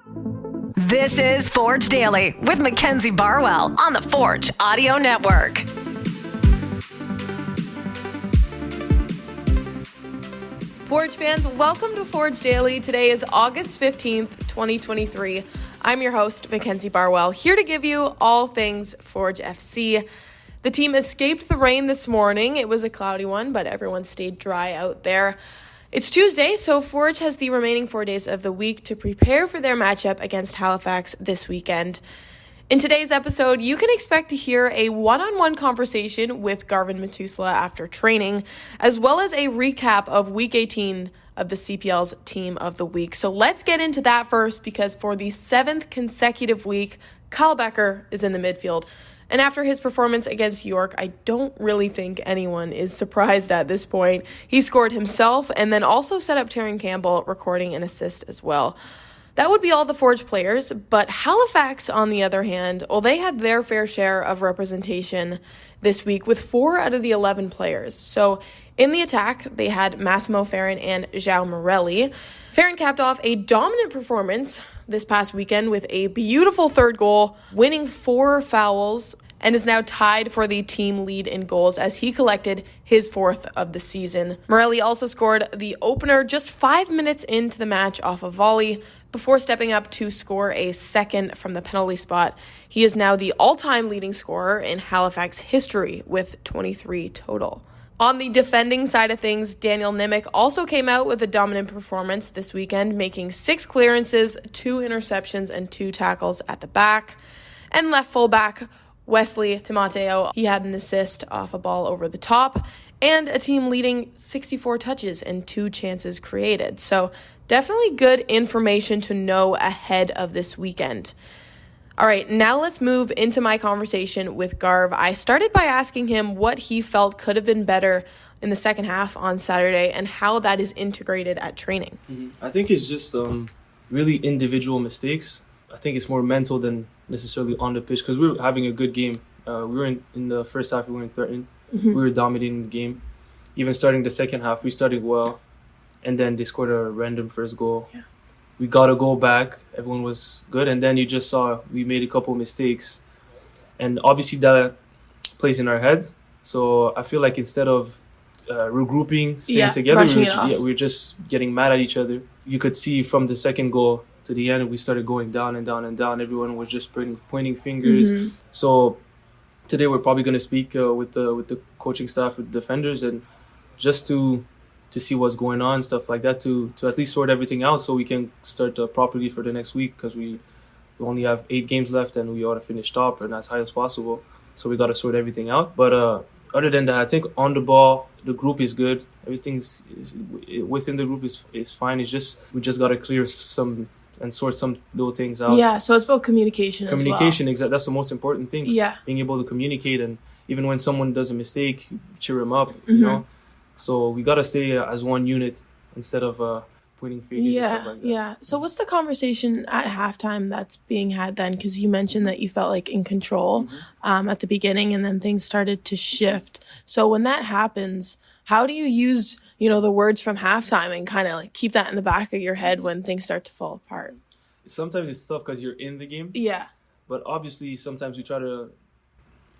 This is Forge Daily with Mackenzie Barwell on the Forge Audio Network. Forge fans, welcome to Forge Daily. Today is August 15th, 2023. I'm your host, Mackenzie Barwell, here to give you all things Forge FC. The team escaped the rain this morning. It was a cloudy one, but everyone stayed dry out there. It's Tuesday, so Forge has the remaining 4 days of the week to prepare for their matchup against Halifax this weekend. In today's episode, you can expect to hear a one-on-one conversation with Garven Metusala after training, as well as a recap of Week 18 of the CPL's Team of the Week. So let's get into that first, because for the 7th consecutive week, Kyle Becker is in the midfield. And after his performance against York, I don't really think anyone is surprised at this point. He scored himself and then also set up Taryn Campbell recording an assist as well. That would be all the Forge players, but Halifax, on the other hand, well, they had their fair share of representation this week with 4 out of the 11 players. So in the attack, they had Massimo Ferrin and João Morelli. Ferrin capped off a dominant performance this past weekend with a beautiful third goal, winning 4 fouls, and is now tied for the team lead in goals as he collected his 4th of the season. Morelli also scored the opener just 5 minutes into the match off a volley before stepping up to score a second from the penalty spot. He is now the all-time leading scorer in Halifax history with 23 total. On the defending side of things, Daniel Nimick also came out with a dominant performance this weekend, making 6 clearances, 2 interceptions, and 2 tackles at the back. And left fullback Wesley Timoteo, he had an assist off a ball over the top, and a team leading 64 touches and 2 chances created. So definitely good information to know ahead of this weekend. All right, now let's move into my conversation with Garv. I started by asking him what he felt could have been better in the second half on Saturday and how that is integrated at training. I think it's just really individual mistakes. I think it's more mental than necessarily on the pitch, because we were having a good game. We were in the first half, we weren't threatened. We were dominating the game. Even starting the second half, we started well, and then they scored a random first goal. Yeah. We got a goal back. Everyone was good. And then you just saw we made a couple mistakes. And obviously that plays in our head. So I feel like instead of regrouping, staying together, we were just getting mad at each other. You could see from the second goal to the end, we started going down and down and down. Everyone was just pointing fingers. So today we're probably going to speak with the coaching staff, with defenders, and just to see what's going on, stuff like that, to at least sort everything out so we can start properly for the next week, because we only have 8 games left and we ought to finish top and as high as possible. So we got to sort everything out. But other than that, I think on the ball, the group is good. Everything's within the group is fine. It's just we just got to clear some and sort some little things out. Yeah, so it's about communication as well. Communication, exactly. That's the most important thing. Yeah. Being able to communicate, and even when someone does a mistake, cheer them up, you know. So we got to stay as one unit instead of pointing fingers and stuff like that. Yeah. So what's the conversation at halftime that's being had then? Because you mentioned that you felt like in control at the beginning, and then things started to shift. So when that happens, how do you use, the words from halftime and kind of like keep that in the back of your head when things start to fall apart? Sometimes it's tough because you're in the game. Yeah. But obviously sometimes we try to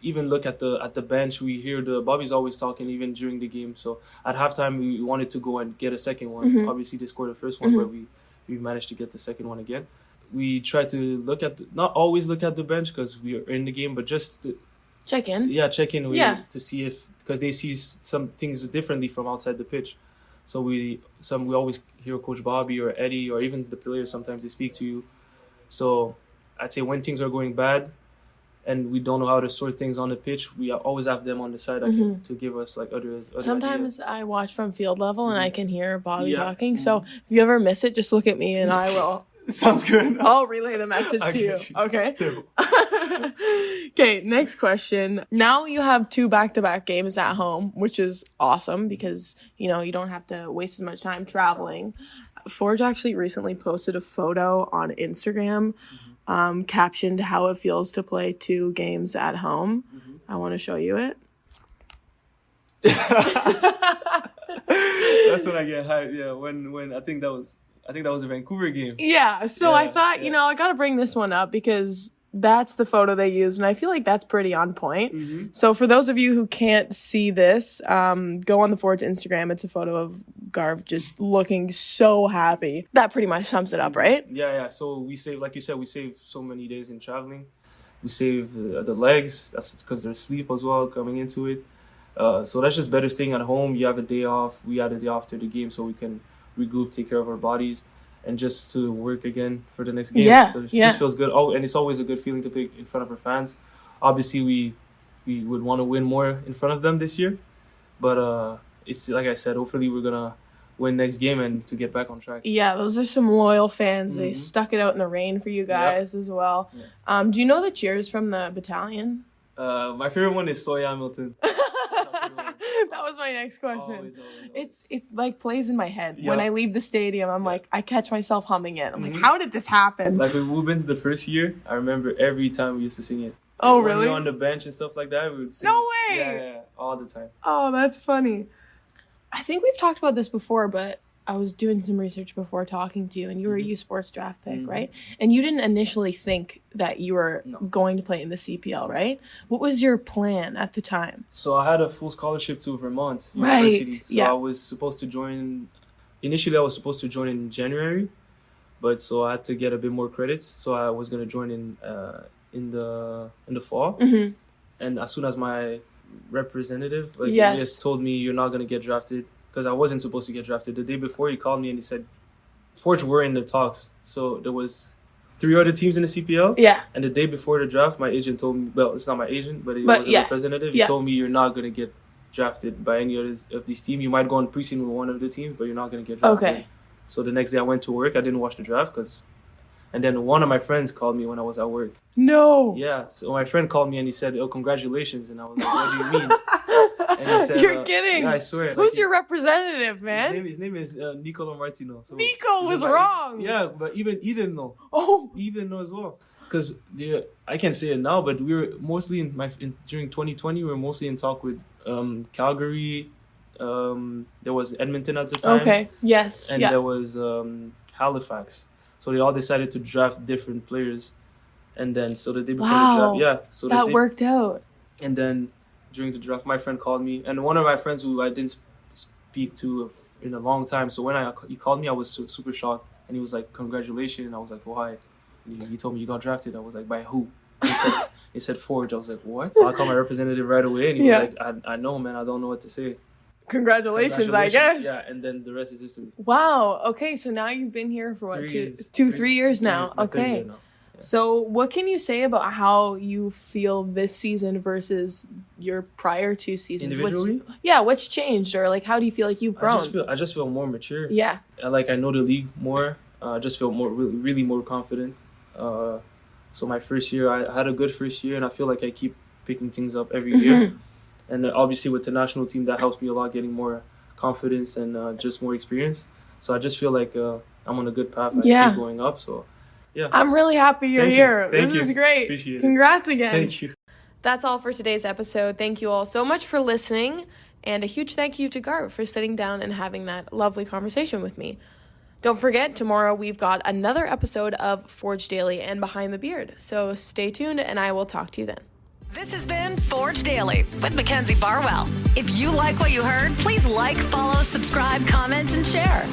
even look at the bench. We hear Bobby's always talking even during the game. So at halftime, we wanted to go and get a second one. Obviously, they scored the first one, but we managed to get the second one again. We try to not always look at the bench because we are in the game, but just to check in. Yeah, check in to see because they see some things differently from outside the pitch. So we always hear Coach Bobby or Eddie or even the players. Sometimes they speak to you. So I'd say when things are going bad, and we don't know how to sort things on the pitch, we always have them on the side to give us like other Sometimes ideas. I watch from field level and I can hear Bobby talking. So if you ever miss it, just look at me and I will. Sounds good. I'll relay the message to you. Okay? Okay, next question. Now you have 2 back-to-back games at home, which is awesome because, you don't have to waste as much time traveling. Forge actually recently posted a photo on Instagram captioned how it feels to play 2 games at home. I want to show you it. That's when I get hyped. Yeah, when I think that was I think that was a Vancouver game. Yeah, so I Yeah, thought, yeah. I got to bring this one up because that's the photo they used, and I feel like that's pretty on point. So for those of you who can't see this, go on the Forge Instagram. It's a photo of Garv just looking so happy. That pretty much sums it up, right? Yeah. So we save, like you said, we save so many days in traveling. We save the legs. That's because there's sleep as well coming into it. So that's just better staying at home. You have a day off. We had a day off to the game so we can regroup, take care of our bodies, and just to work again for the next game. Yeah, So it yeah. just feels good. Oh, and it's always a good feeling to play in front of our fans. Obviously, we would want to win more in front of them this year. But it's like I said, hopefully we're going to win next game and to get back on track. Yeah, those are some loyal fans. They stuck it out in the rain for you guys as well. Yeah. Do you know the cheers from the battalion? My favorite one is Soy Hamilton. That was my next question. Always. It like plays in my head. Yeah. When I leave the stadium, I'm like, I catch myself humming it. I'm like, how did this happen? Like with Woobens the first year, I remember every time we used to sing it. Oh, When we really? were on the bench and stuff like that, we would sing No it. way! Yeah, all the time. Oh, that's funny. I think we've talked about this before, but I was doing some research before talking to you, and you were a U Sports draft pick, right? And you didn't initially think that you were going to play in the CPL, right? What was your plan at the time? So I had a full scholarship to Vermont Right, University. So yeah. I was supposed to join. Initially, I was supposed to join in January, but so I had to get a bit more credits. So I was gonna join in the fall. And as soon as my representative, Yes. just told me you're not gonna get drafted, because I wasn't supposed to get drafted. The day before, he called me and he said, Forge were in the talks. So there was 3 other teams in the CPL. Yeah. And the day before the draft, my agent told me, well, it's not my agent, but it But was a yeah. representative. Yeah. He told me you're not going to get drafted by any of these teams. You might go on preseason with one of the teams, but you're not going to get drafted. Okay. So the next day I went to work. I didn't watch the draft and then one of my friends called me when I was at work. No. Yeah. So my friend called me and he said, oh, congratulations. And I was like, what do you mean? And he said, You're kidding. Yeah, I swear. Who's your representative, man? His name is Nicolo Martino. So Nico was like, wrong. Yeah, but even Eden though. Oh. Even though as well. Because I can't say it now, but we were mostly during 2020, we were mostly in talk with Calgary. There was Edmonton at the time. Okay. Yes. And there was Halifax. So they all decided to draft different players. And then, so the day before the draft, so that worked out. And then during the draft, my friend called me, and one of my friends who I didn't speak to in a long time. So when he called me, I was super shocked, and he was like, "Congratulations!" And I was like, "Why?" And he told me you got drafted. I was like, "By who?" He said Forge. I was like, "What?" So I called my representative right away, and he was like, I know, man. I don't know what to say." Congratulations, I guess. Yeah, and then the rest is history. Wow. Okay, so now you've been here for what, 3 years now? Okay. Now. Yeah. So what can you say about how you feel this season versus your prior 2 seasons? Individually? What's changed, or like how do you feel like you've grown? I just feel more mature. Yeah. I know the league more. I just feel really more confident. So my first year, I had a good first year, and I feel like I keep picking things up every year. And then obviously with the national team, that helps me a lot, getting more confidence and just more experience. So I just feel like I'm on a good path. I keep going up. So, yeah. I'm really happy you're here. This is great. Appreciate it. Congrats again. Thank you. That's all for today's episode. Thank you all so much for listening. And a huge thank you to Garv for sitting down and having that lovely conversation with me. Don't forget, tomorrow we've got another episode of Forge Daily and Behind the Beard. So stay tuned, and I will talk to you then. This has been Forge Daily with Mackenzie Barwell. If you like what you heard, please like, follow, subscribe, comment, and share.